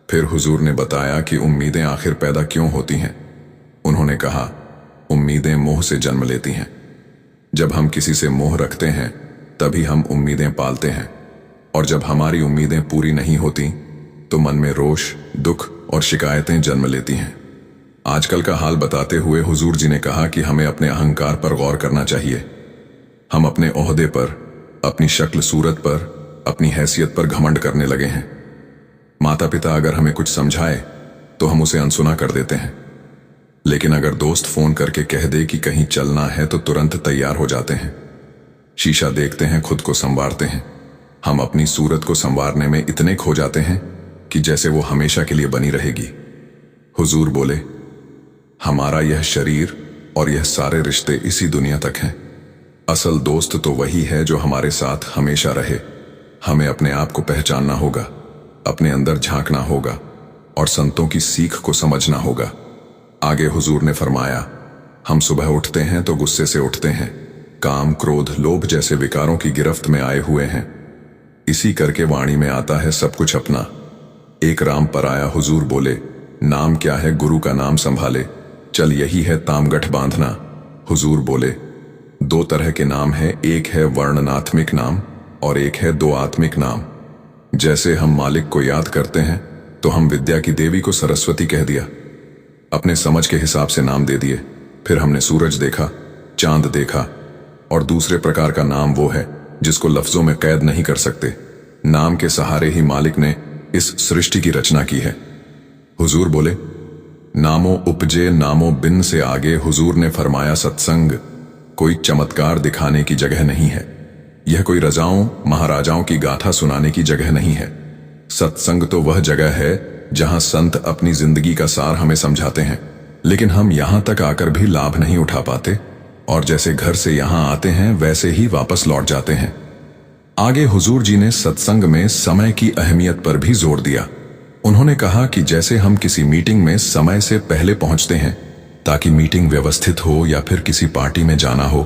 फिर हुजूर ने बताया कि उम्मीदें आखिर पैदा क्यों होती हैं। उन्होंने कहा, उम्मीदें मोह से जन्म लेती हैं। जब हम किसी से मोह रखते हैं तभी हम उम्मीदें पालते हैं, और जब हमारी उम्मीदें पूरी नहीं होती तो मन में रोष, दुख और शिकायतें जन्म लेती हैं। आजकल का हाल बताते हुए हुजूर जी ने कहा कि हमें अपने अहंकार पर गौर करना चाहिए। हम अपने ओहदे पर, अपनी शक्ल सूरत पर, अपनी हैसियत पर घमंड करने लगे हैं। माता पिता अगर हमें कुछ समझाए तो हम उसे अनसुना कर देते हैं, लेकिन अगर दोस्त फोन करके कह दे कि कहीं चलना है तो तुरंत तैयार हो जाते हैं। शीशा देखते हैं, खुद को संवारते हैं। हम अपनी सूरत को संवारने में इतने खो जाते हैं कि जैसे वो हमेशा के लिए बनी रहेगी। हुजूर बोले, हमारा यह शरीर और यह सारे रिश्ते इसी दुनिया तक हैं। असल दोस्त तो वही है जो हमारे साथ हमेशा रहे। हमें अपने आप को पहचानना होगा, अपने अंदर झांकना होगा और संतों की सीख को समझना होगा। आगे हुजूर ने फरमाया, हम सुबह उठते हैं तो गुस्से से उठते हैं, काम, क्रोध, लोभ जैसे विकारों की गिरफ्त में आए हुए हैं। इसी करके वाणी में आता है सब कुछ अपना। एक राम पर आया, हुजूर बोले, नाम क्या है, गुरु का नाम संभाले, चल यही है तामगठ बांधना। हुजूर बोले, दो तरह के नाम है, एक है वर्णनात्मिक नाम और एक है दो आत्मिक नाम। जैसे हम मालिक को याद करते हैं तो हम विद्या की देवी को सरस्वती कह दिया, अपने समझ के हिसाब से नाम दे दिए। फिर हमने सूरज देखा, चांद देखा, और दूसरे प्रकार का नाम वो है जिसको लफ्जों में कैद नहीं कर सकते। नाम के सहारे ही मालिक ने इस सृष्टि की रचना की है। हुजूर बोले, नामो उपजे नामो बिन से आगे हुजूर ने फरमाया, सत्संग कोई चमत्कार दिखाने की जगह नहीं है। यह कोई रजाओं महाराजाओं की गाथा सुनाने की जगह नहीं है। सत्संग तो वह जगह है जहां संत अपनी जिंदगी का सार हमें समझाते हैं, लेकिन हम यहां तक आकर भी लाभ नहीं उठा पाते और जैसे घर से यहां आते हैं वैसे ही वापस लौट जाते हैं। आगे हुजूर जी ने सत्संग में समय की अहमियत पर भी जोर दिया। उन्होंने कहा कि जैसे हम किसी मीटिंग में समय से पहले पहुंचते हैं ताकि मीटिंग व्यवस्थित हो, या फिर किसी पार्टी में जाना हो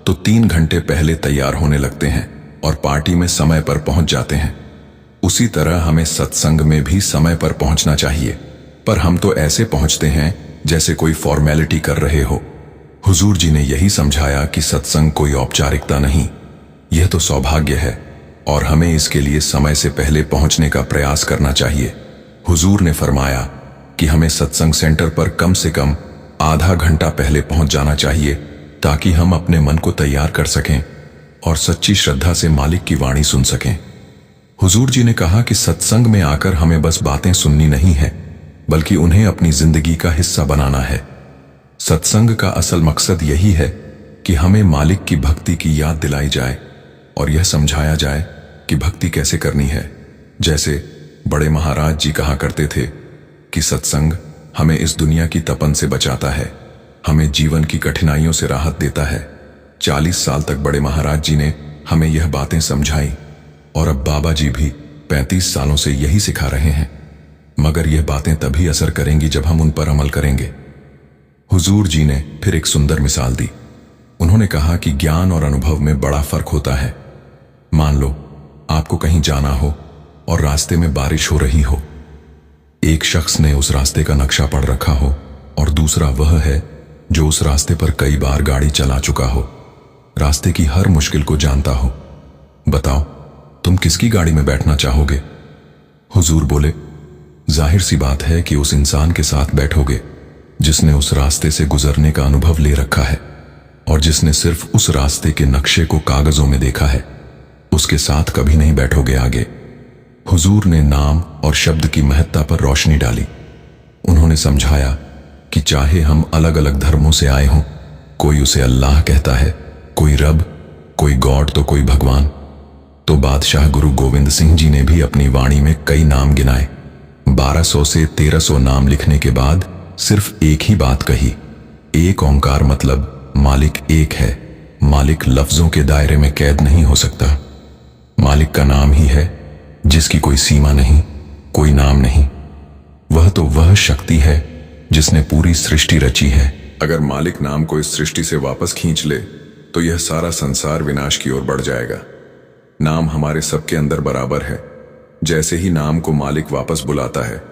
तो 3 घंटे पहले तैयार होने लगते हैं और पार्टी में समय पर पहुंच जाते हैं, उसी तरह हमें सत्संग में भी समय पर पहुंचना चाहिए। पर हम तो ऐसे पहुंचते हैं जैसे कोई फॉर्मेलिटी कर रहे हो। हुजूर जी ने यही समझाया कि सत्संग कोई औपचारिकता नहीं, यह तो सौभाग्य है और हमें इसके लिए समय से पहले पहुंचने का प्रयास करना चाहिए। हुजूर ने फरमाया कि हमें सत्संग सेंटर पर कम से कम आधा घंटा पहले पहुंच जाना चाहिए ताकि हम अपने मन को तैयार कर सकें और सच्ची श्रद्धा से मालिक की वाणी सुन सकें। हुजूर जी ने कहा कि सत्संग में आकर हमें बस बातें सुननी नहीं है, बल्कि उन्हें अपनी जिंदगी का हिस्सा बनाना है। सत्संग का असल मकसद यही है कि हमें मालिक की भक्ति की याद दिलाई जाए और यह समझाया जाए कि भक्ति कैसे करनी है। जैसे बड़े महाराज जी कहा करते थे कि सत्संग हमें इस दुनिया की तपन से बचाता है, हमें जीवन की कठिनाइयों से राहत देता है। 40 साल तक बड़े महाराज जी ने हमें यह बातें समझाई और अब बाबा जी भी 35 सालों से यही सिखा रहे हैं, मगर यह बातें तभी असर करेंगी जब हम उन पर अमल करेंगे। हुजूर जी ने फिर एक सुंदर मिसाल दी। उन्होंने कहा कि ज्ञान और अनुभव में बड़ा फर्क होता है। मान लो आपको कहीं जाना हो और रास्ते में बारिश हो रही हो। एक शख्स ने उस रास्ते का नक्शा पढ़ रखा हो और दूसरा वह है जो उस रास्ते पर कई बार गाड़ी चला चुका हो, रास्ते की हर मुश्किल को जानता हो। बताओ तुम किसकी गाड़ी में बैठना चाहोगे? हुजूर बोले, जाहिर सी बात है कि उस इंसान के साथ बैठोगे जिसने उस रास्ते से गुजरने का अनुभव ले रखा है और जिसने सिर्फ उस रास्ते के नक्शे को कागजों में देखा है। उसके साथ कभी नहीं बैठोगे आगे। हुजूर ने नाम और शब्द की महत्ता पर रोशनी डाली। उन्होंने समझाया कि चाहे हम अलग अलग धर्मों से आए हों, कोई उसे अल्लाह कहता है, कोई रब, कोई गॉड तो कोई भगवान। तो बादशाह गुरु गोविंद सिंह जी ने भी अपनी वाणी में कई नाम गिनाए। 1200 से 1300 नाम लिखने के बाद सिर्फ एक ही बात कही, एक ओंकार, मतलब मालिक एक है। मालिक लफ्जों के दायरे में कैद नहीं हो सकता। मालिक का नाम ही है जिसकी कोई सीमा नहीं, कोई नाम नहीं। वह तो वह शक्ति है जिसने पूरी सृष्टि रची है। अगर मालिक नाम को इस सृष्टि से वापस खींच ले तो यह सारा संसार विनाश की ओर बढ़ जाएगा। नाम हमारे सबके अंदर बराबर है। जैसे ही नाम को मालिक वापस बुलाता है,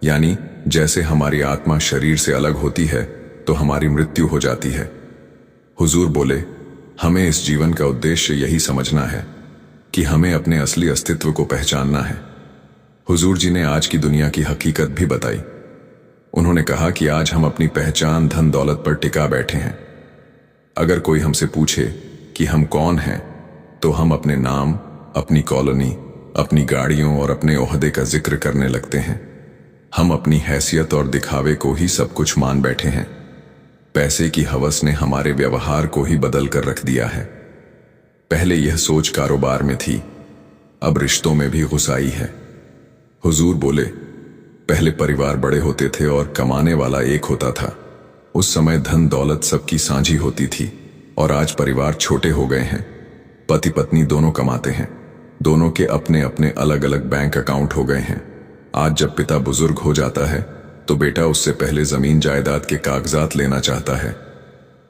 यानी जैसे हमारी आत्मा शरीर से अलग होती है तो हमारी मृत्यु हो जाती है। हुजूर बोले, हमें इस जीवन का उद्देश्य यही समझना है कि हमें अपने असली अस्तित्व को पहचानना है। हुजूर जी ने आज की दुनिया की हकीकत भी बताई। उन्होंने कहा कि आज हम अपनी पहचान धन दौलत पर टिका बैठे हैं। अगर कोई हमसे पूछे कि हम कौन हैं, तो हम अपने नाम, अपनी कॉलोनी, अपनी गाड़ियों और अपने ओहदे का जिक्र करने लगते हैं। हम अपनी हैसियत और दिखावे को ही सब कुछ मान बैठे हैं। पैसे की हवस ने हमारे व्यवहार को ही बदल कर रख दिया है। पहले यह सोच कारोबार में थी, अब रिश्तों में भी घुसाई है। हुजूर बोले, पहले परिवार बड़े होते थे और कमाने वाला एक होता था। उस समय धन दौलत सबकी साझी होती थी, और आज परिवार छोटे हो गए हैं। पति पत्नी दोनों कमाते हैं, दोनों के अपने अपने अलग अलग बैंक अकाउंट हो गए हैं। आज जब पिता बुजुर्ग हो जाता है तो बेटा उससे पहले जमीन जायदाद के कागजात लेना चाहता है।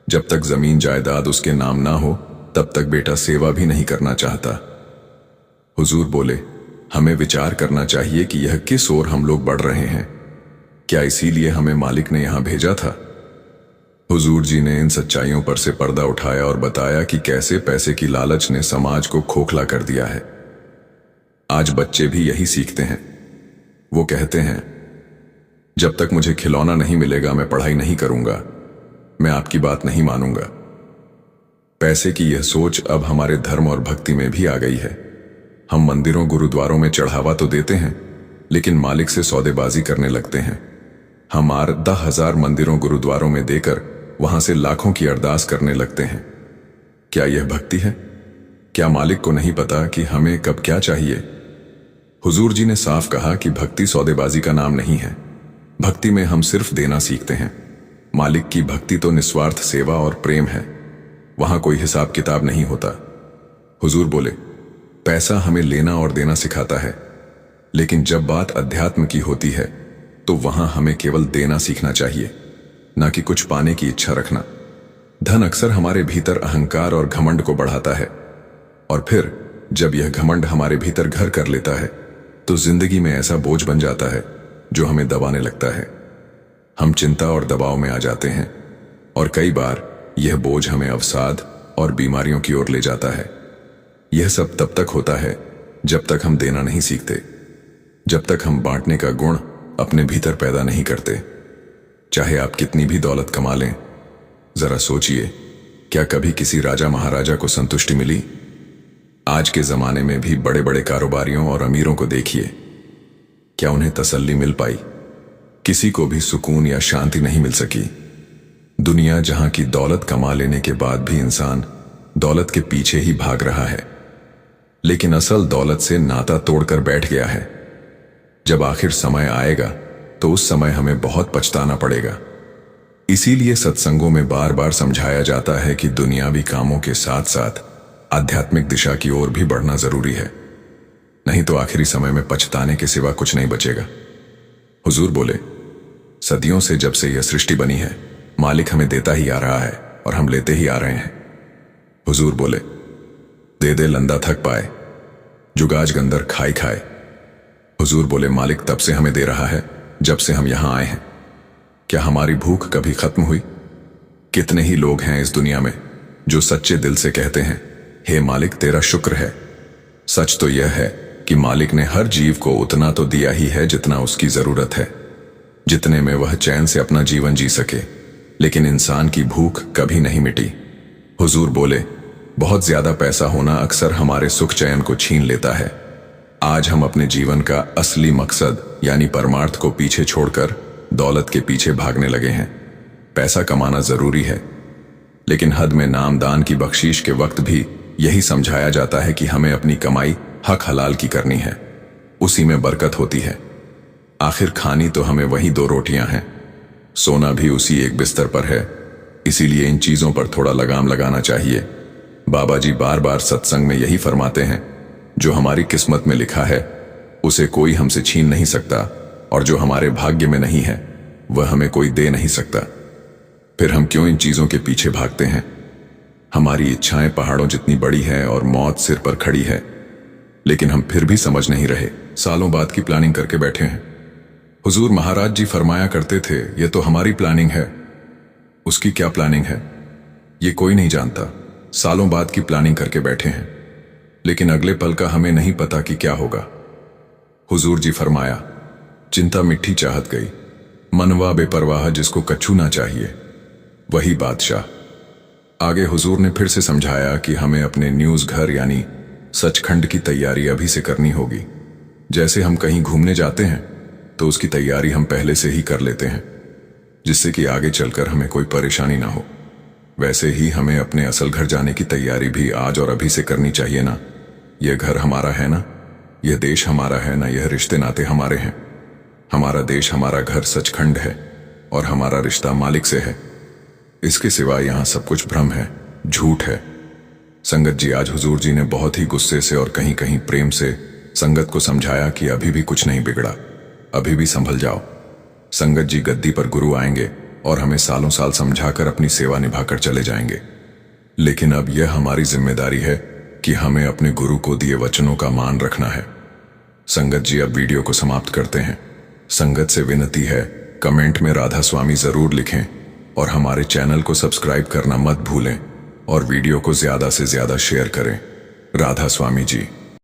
जब तक जमीन जायदाद उसके नाम ना हो तब तक बेटा सेवा भी नहीं करना चाहता। हुजूर बोले, हमें विचार करना चाहिए कि यह किस ओर हम लोग बढ़ रहे हैं। क्या इसीलिए हमें मालिक ने यहां भेजा था? हुजूर जी ने इन सच्चाइयों पर से पर्दा उठाया और बताया कि कैसे पैसे की लालच ने समाज को खोखला कर दिया है। आज बच्चे भी यही सीखते हैं। वो कहते हैं, जब तक मुझे खिलौना नहीं मिलेगा मैं पढ़ाई नहीं करूंगा, मैं आपकी बात नहीं मानूंगा। पैसे की यह सोच अब हमारे धर्म और भक्ति में भी आ गई है। हम मंदिरों गुरुद्वारों में चढ़ावा तो देते हैं, लेकिन मालिक से सौदेबाजी करने लगते हैं। हम 10,000 मंदिरों गुरुद्वारों में देकर वहां से लाखों की अरदास करने लगते हैं। क्या यह भक्ति है? क्या मालिक को नहीं पता कि हमें कब क्या चाहिए? हुजूर जी ने साफ कहा कि भक्ति सौदेबाजी का नाम नहीं है। भक्ति में हम सिर्फ देना सीखते हैं। मालिक की भक्ति तो निस्वार्थ सेवा और प्रेम है, वहां कोई हिसाब किताब नहीं होता। हुजूर बोले, पैसा हमें लेना और देना सिखाता है, लेकिन जब बात अध्यात्म की होती है तो वहां हमें केवल देना सीखना चाहिए, ना कि कुछ पाने की इच्छा रखना। धन अक्सर हमारे भीतर अहंकार और घमंड को बढ़ाता है, और फिर जब यह घमंड हमारे भीतर घर कर लेता है तो जिंदगी में ऐसा बोझ बन जाता है जो हमें दबाने लगता है। हम चिंता और दबाव में आ जाते हैं, और कई बार यह बोझ हमें अवसाद और बीमारियों की ओर ले जाता है। यह सब तब तक होता है जब तक हम देना नहीं सीखते, जब तक हम बांटने का गुण अपने भीतर पैदा नहीं करते। चाहे आप कितनी भी दौलत कमा लें, जरा सोचिए, क्या कभी किसी राजा महाराजा को संतुष्टि मिली? आज के जमाने में भी बड़े बड़े कारोबारियों और अमीरों को देखिए, क्या उन्हें तसल्ली मिल पाई? किसी को भी सुकून या शांति नहीं मिल सकी। दुनिया जहां की दौलत कमा लेने के बाद भी इंसान दौलत के पीछे ही भाग रहा है, लेकिन असल दौलत से नाता तोड़कर बैठ गया है। जब आखिर समय आएगा तो उस समय हमें बहुत पछताना पड़ेगा। इसीलिए सत्संगों में बार बार समझाया जाता है कि दुनियावी कामों के साथ साथ आध्यात्मिक दिशा की ओर भी बढ़ना जरूरी है, नहीं तो आखिरी समय में पछताने के सिवा कुछ नहीं बचेगा। हुजूर बोले, सदियों से जब से यह सृष्टि बनी है मालिक हमें देता ही आ रहा है और हम लेते ही आ रहे हैं। हुजूर बोले, दे दे लंदा थक पाए, जुगाज गंदर खाई खाए। हुजूर बोले, मालिक तब से हमें दे रहा है जब से हम यहां आए हैं। क्या हमारी भूख कभी खत्म हुई? कितने ही लोग हैं इस दुनिया में जो सच्चे दिल से कहते हैं, हे मालिक तेरा शुक्र है। सच तो यह है कि मालिक ने हर जीव को उतना तो दिया ही है जितना उसकी जरूरत है, जितने में वह चैन से अपना जीवन जी सके, लेकिन इंसान की भूख कभी नहीं मिटी। हुजूर बोले, बहुत ज्यादा पैसा होना अक्सर हमारे सुख चैन को छीन लेता है। आज हम अपने जीवन का असली मकसद यानी परमार्थ को पीछे छोड़कर दौलत के पीछे भागने लगे हैं। पैसा कमाना जरूरी है, लेकिन हद में नाम दान की बख्शीश के वक्त भी यही समझाया जाता है कि हमें अपनी कमाई हक हलाल की करनी है, उसी में बरकत होती है। आखिर खानी तो हमें वही 2 रोटियां हैं, सोना भी उसी एक बिस्तर पर है। इसीलिए इन चीजों पर थोड़ा लगाम लगाना चाहिए। बाबा जी बार बार सत्संग में यही फरमाते हैं, जो हमारी किस्मत में लिखा है उसे कोई हमसे छीन नहीं सकता, और जो हमारे भाग्य में नहीं है वह हमें कोई दे नहीं सकता। फिर हम क्यों इन चीजों के पीछे भागते हैं? हमारी इच्छाएं पहाड़ों जितनी बड़ी है और मौत सिर पर खड़ी है, लेकिन हम फिर भी समझ नहीं रहे, सालों बाद की प्लानिंग करके बैठे हैं। हुजूर महाराज जी फरमाया करते थे, ये तो हमारी प्लानिंग है। उसकी क्या प्लानिंग है ये कोई नहीं जानता। सालों बाद की प्लानिंग करके बैठे हैं, लेकिन अगले पल का हमें नहीं पता कि क्या होगा। हुजूर जी फरमाया, चिंता मिट्टी चाहत गई, मनवा बेपरवाह जिसको कच्छू ना चाहिए, वही बादशाह। आगे हुजूर ने फिर से समझाया कि हमें अपने न्यूज घर यानी सचखंड की तैयारी अभी से करनी होगी। जैसे हम कहीं घूमने जाते हैं तो उसकी तैयारी हम पहले से ही कर लेते हैं, जिससे कि आगे चलकर हमें कोई परेशानी ना हो। वैसे ही हमें अपने असल घर जाने की तैयारी भी आज और अभी से करनी चाहिए ना। यह घर हमारा है ना, यह देश हमारा है ना, यह रिश्ते नाते हमारे हैं। हमारा देश, हमारा घर सचखंड है और हमारा रिश्ता मालिक से है। इसके सिवा यहां सब कुछ भ्रम है, झूठ है। संगत जी, आज हुजूर जी ने बहुत ही गुस्से से और कहीं कहीं प्रेम से संगत को समझाया कि अभी भी कुछ नहीं बिगड़ा, अभी भी संभल जाओ। संगत जी, गद्दी पर गुरु आएंगे और हमें सालों साल समझाकर अपनी सेवा निभाकर चले जाएंगे, लेकिन अब यह हमारी जिम्मेदारी है कि हमें अपने गुरु को दिए वचनों का मान रखना है। संगत जी, अब वीडियो को समाप्त करते हैं। संगत से विनती है, कमेंट में राधा स्वामी जरूर लिखें और हमारे चैनल को सब्सक्राइब करना मत भूलें और वीडियो को ज्यादा से ज्यादा शेयर करें। राधा स्वामी जी।